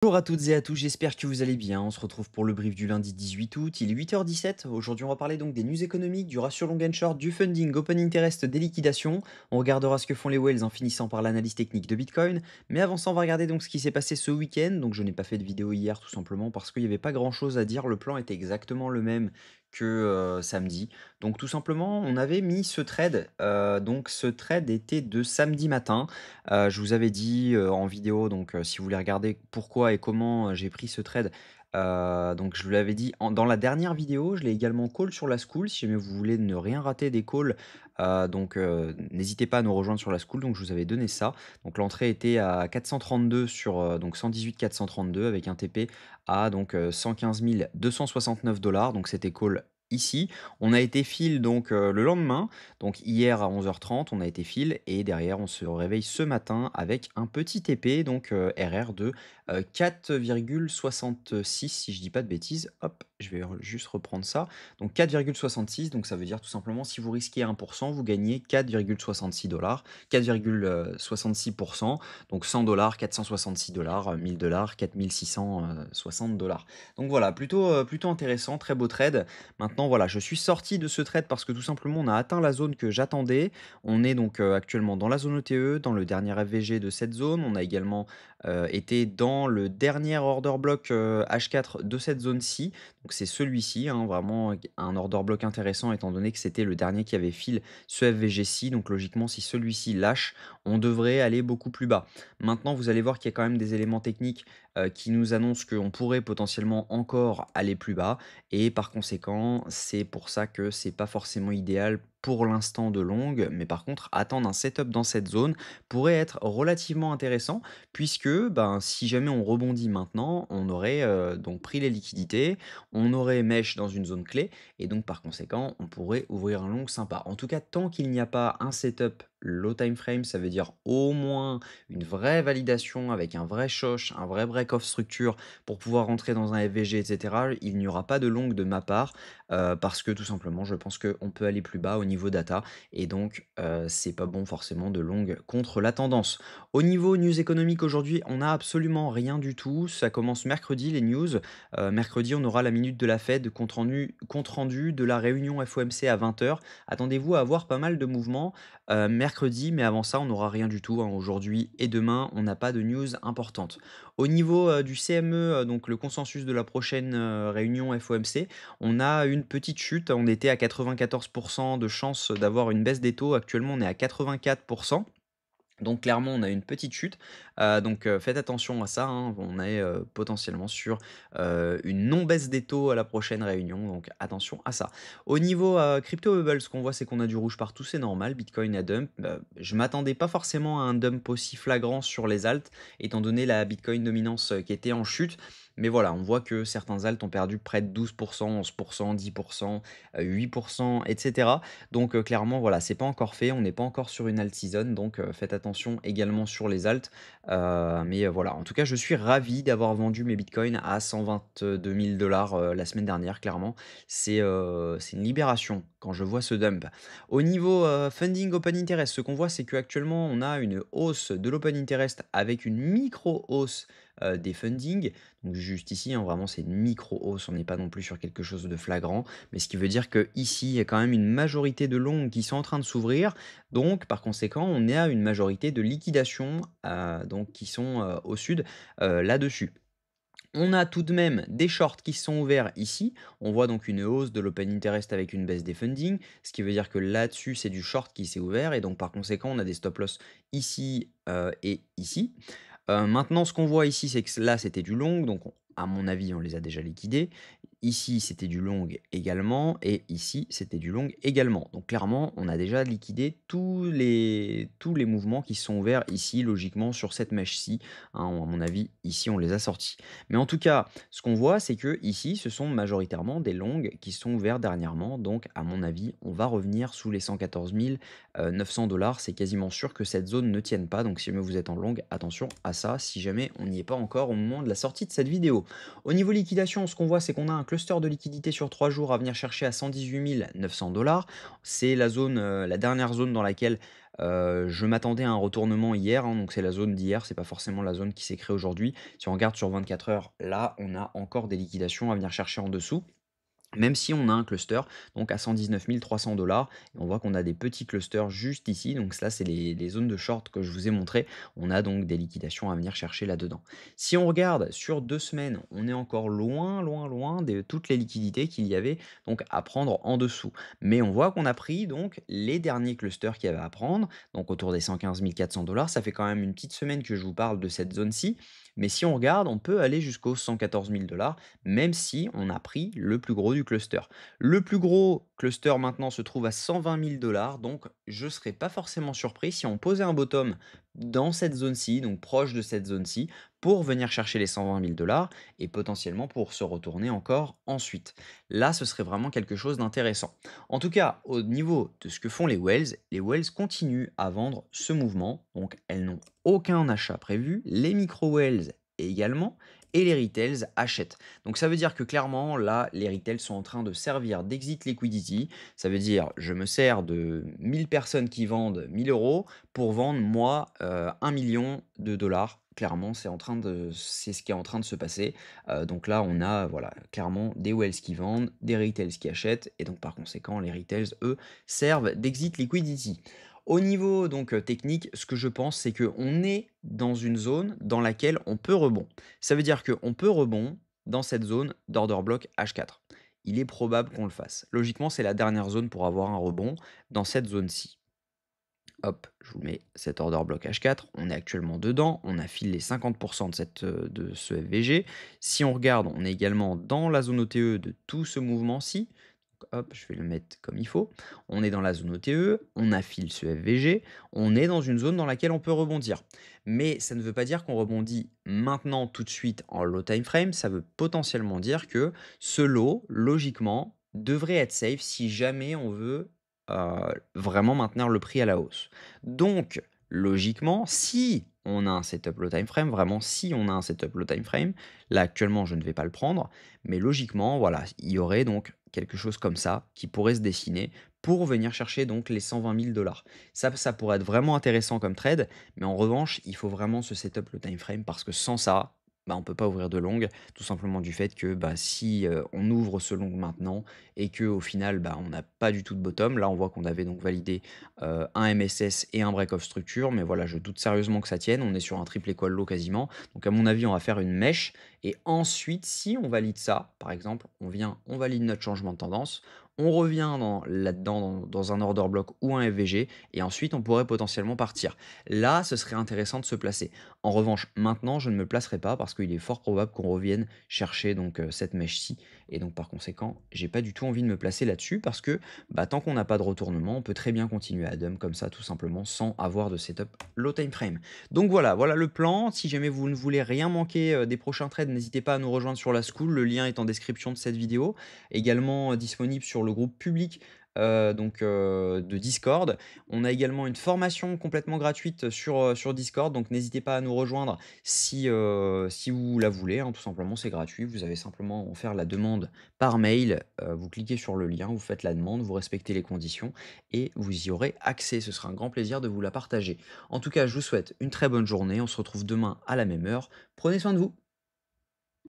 Bonjour à toutes et à tous, j'espère que vous allez bien. On se retrouve pour le brief du lundi 18 août, il est 8h17. Aujourd'hui, on va parler donc des news économiques, du ratio long and short, du funding, open interest, des liquidations. On regardera ce que font les whales en finissant par l'analyse technique de Bitcoin. Mais avant ça, on va regarder donc ce qui s'est passé ce week-end. Donc, je n'ai pas fait de vidéo hier tout simplement parce qu'il n'y avait pas grand-chose à dire. Le plan était exactement le même que samedi. Donc, tout simplement, on avait mis ce trade. Donc, ce trade était de samedi matin. Je vous avais dit, en vidéo, donc si vous voulez regarder pourquoi et comment, j'ai pris ce trade, donc je vous l'avais dit dans la dernière vidéo. Je l'ai également call sur la school si jamais vous voulez ne rien rater des calls, donc n'hésitez pas à nous rejoindre sur la school, donc je vous avais donné ça. Donc l'entrée était à 432 sur, donc 118 432 avec un TP à donc 115 269 $, donc c'était call ici. On a été fill donc le lendemain, donc hier à 11h30, on a été fil et derrière on se réveille ce matin avec un petit TP, donc RR de 4,66 si je dis pas de bêtises. Hop, je vais juste reprendre ça. Donc 4,66, donc ça veut dire tout simplement si vous risquez 1%, vous gagnez 4,66 $, 4,66%, donc 100 $, 466 $, 1000 $, 4660 $. Donc voilà, plutôt intéressant, très beau trade. Maintenant, voilà, je suis sorti de ce trade parce que tout simplement, on a atteint la zone que j'attendais. On est donc actuellement dans la zone ETE, dans le dernier FVG de cette zone. On a également été dans le dernier order block H4 de cette zone-ci. Donc c'est celui-ci, hein, vraiment un order block intéressant étant donné que c'était le dernier qui avait fil ce FVG-ci. Donc logiquement, si celui-ci lâche, on devrait aller beaucoup plus bas. Maintenant, vous allez voir qu'il y a quand même des éléments techniques qui nous annoncent qu'on pourrait potentiellement encore aller plus bas. Et par conséquent, c'est pour ça que c'est pas forcément idéal pour l'instant de longue, mais par contre, attendre un setup dans cette zone pourrait être relativement intéressant, puisque ben, si jamais on rebondit maintenant, on aurait donc pris les liquidités, on aurait mesh dans une zone clé, et donc par conséquent, on pourrait ouvrir un long sympa. En tout cas, tant qu'il n'y a pas un setup low time frame, ça veut dire au moins une vraie validation avec un vrai shosh, un vrai break-off structure pour pouvoir rentrer dans un FVG, etc., il n'y aura pas de long de ma part parce que tout simplement, je pense qu'on peut aller plus bas au niveau data et donc c'est pas bon forcément de long contre la tendance. Au niveau news économique aujourd'hui, on n'a absolument rien du tout. Ça commence mercredi les news. Mercredi, on aura la minute de la Fed, compte rendu de la réunion FOMC à 20h. Attendez-vous à avoir pas mal de mouvements mercredi, mais avant ça, on n'aura rien du tout, hein. Aujourd'hui et demain, on n'a pas de news importante. Au niveau du CME, donc le consensus de la prochaine réunion FOMC, on a une petite chute. On était à 94% de chance d'avoir une baisse des taux. Actuellement, on est à 84%. Donc clairement, on a une petite chute, donc faites attention à ça, hein. On est, potentiellement sur, une non baisse des taux à la prochaine réunion, donc attention à ça. Au niveau, crypto bubble, ce qu'on voit, c'est qu'on a du rouge partout, c'est normal, Bitcoin a dump. Je m'attendais pas forcément à un dump aussi flagrant sur les alts, étant donné la Bitcoin dominance, qui était en chute. Mais voilà, on voit que certains alts ont perdu près de 12%, 11%, 10%, 8%, et cetera. Donc clairement, voilà, c'est pas encore fait, on n'est pas encore sur une alt season, donc faites attention également sur les alts. Mais voilà, en tout cas, je suis ravi d'avoir vendu mes bitcoins à 122 000 $ la semaine dernière, clairement. C'est une libération quand je vois ce dump. Au niveau funding open interest, ce qu'on voit, c'est qu'actuellement, on a une hausse de l'open interest avec une micro-hausse des funding. Donc juste ici, hein, vraiment, c'est une micro-hausse, on n'est pas non plus sur quelque chose de flagrant. Mais ce qui veut dire que ici il y a quand même une majorité de longs qui sont en train de s'ouvrir. Donc, par conséquent, on est à une majorité de liquidations donc qui sont au sud là-dessus. On a tout de même des shorts qui se sont ouverts ici. On voit donc une hausse de l'open interest avec une baisse des funding, ce qui veut dire que là-dessus, c'est du short qui s'est ouvert. Et donc, par conséquent, on a des stop loss ici et ici. Maintenant, ce qu'on voit ici, c'est que là, c'était du long, donc à mon avis, on les a déjà liquidés. Ici, c'était du long également, et ici, c'était du long également. Donc clairement, on a déjà liquidé tous les mouvements qui sont ouverts ici, logiquement, sur cette mèche-ci, hein. À mon avis, ici, on les a sortis. Mais en tout cas, ce qu'on voit, c'est que ici, ce sont majoritairement des longs qui sont ouverts dernièrement. Donc, à mon avis, on va revenir sous les 114 900 $. C'est quasiment sûr que cette zone ne tienne pas. Donc, si jamais vous êtes en long, attention à ça, si jamais on n'y est pas encore au moment de la sortie de cette vidéo. Au niveau liquidation, ce qu'on voit, c'est qu'on a un cluster de liquidité sur 3 jours à venir chercher à 118 900 $. C'est la zone, la dernière zone dans laquelle, je m'attendais à un retournement hier, hein, donc c'est la zone d'hier, c'est pas forcément la zone qui s'est créée aujourd'hui. Si on regarde sur 24 heures, là, on a encore des liquidations à venir chercher en dessous. Même si on a un cluster, donc à 119 300 $, et on voit qu'on a des petits clusters juste ici, donc là, c'est les zones de short que je vous ai montré. On a donc des liquidations à venir chercher là-dedans. Si on regarde sur 2 semaines, on est encore loin, loin, loin de toutes les liquidités qu'il y avait donc à prendre en dessous. Mais on voit qu'on a pris donc les derniers clusters qu'il y avait à prendre, donc autour des 115 400 $. Ça fait quand même une petite semaine que je vous parle de cette zone-ci, mais si on regarde, on peut aller jusqu'aux 114 000 $, même si on a pris le plus gros du cluster. Le plus gros cluster maintenant se trouve à 120 000 $, donc je ne serais pas forcément surpris si on posait un bottom dans cette zone-ci, donc proche de cette zone-ci, pour venir chercher les 120 000 $ et potentiellement pour se retourner encore ensuite. Là, ce serait vraiment quelque chose d'intéressant. En tout cas, au niveau de ce que font les Wells continuent à vendre ce mouvement, donc elles n'ont aucun achat prévu, les micro-Wells également, et les retails achètent. Donc ça veut dire que clairement, là, les retails sont en train de servir d'exit liquidity. Ça veut dire, je me sers de 1000 personnes qui vendent 1000 euros pour vendre, moi, 1 million de dollars. Clairement, c'est ce qui est en train de se passer. Donc là, on a voilà, clairement des wells qui vendent, des retails qui achètent, et donc par conséquent, les retails, eux, servent d'exit liquidity. Au niveau donc technique, ce que je pense, c'est qu'on est dans une zone dans laquelle on peut rebond. Ça veut dire qu'on peut rebond dans cette zone d'order block H4. Il est probable qu'on le fasse. Logiquement, c'est la dernière zone pour avoir un rebond dans cette zone-ci. Hop, je vous mets cet order block H4. On est actuellement dedans. On affile les 50% de ce FVG. Si on regarde, on est également dans la zone OTE de tout ce mouvement-ci. Hop, je vais le mettre comme il faut. On est dans la zone OTE, on affile ce FVG, on est dans une zone dans laquelle on peut rebondir. Mais ça ne veut pas dire qu'on rebondit maintenant tout de suite en low time frame, ça veut potentiellement dire que ce lot, logiquement, devrait être safe si jamais on veut vraiment maintenir le prix à la hausse. Donc, logiquement, si on a un setup low time frame, vraiment si on a un setup low time frame, là actuellement je ne vais pas le prendre, mais logiquement, voilà, il y aurait donc quelque chose comme ça qui pourrait se dessiner pour venir chercher donc les 120 000 $. Ça pourrait être vraiment intéressant comme trade, mais en revanche, il faut vraiment ce setup le time frame parce que sans ça, bah, on peut pas ouvrir de long, tout simplement du fait que bah, si on ouvre ce long maintenant et que au final bah, on n'a pas du tout de bottom, là on voit qu'on avait donc validé un MSS et un break of structure, mais voilà, je doute sérieusement que ça tienne, on est sur un triple équal low quasiment, donc à mon avis on va faire une mèche et ensuite, si on valide ça, par exemple, on valide notre changement de tendance, on revient là-dedans dans un order block ou un FVG, et ensuite on pourrait potentiellement partir. Là, ce serait intéressant de se placer. En revanche, maintenant, je ne me placerai pas parce qu'il est fort probable qu'on revienne chercher donc cette mèche-ci, et donc par conséquent, j'ai pas du tout envie de me placer là-dessus parce que bah, tant qu'on n'a pas de retournement, on peut très bien continuer à dump comme ça, tout simplement, sans avoir de setup low time frame. Donc voilà, voilà le plan. Si jamais vous ne voulez rien manquer des prochains trades, n'hésitez pas à nous rejoindre sur la school. Le lien est en description de cette vidéo. Également disponible sur le groupe public de Discord. On a également une formation complètement gratuite sur Discord. Donc n'hésitez pas à nous rejoindre si vous la voulez, hein, tout simplement, c'est gratuit. Vous avez simplement à en faire la demande par mail. Vous cliquez sur le lien, vous faites la demande, vous respectez les conditions et vous y aurez accès. Ce sera un grand plaisir de vous la partager. En tout cas, je vous souhaite une très bonne journée. On se retrouve demain à la même heure. Prenez soin de vous.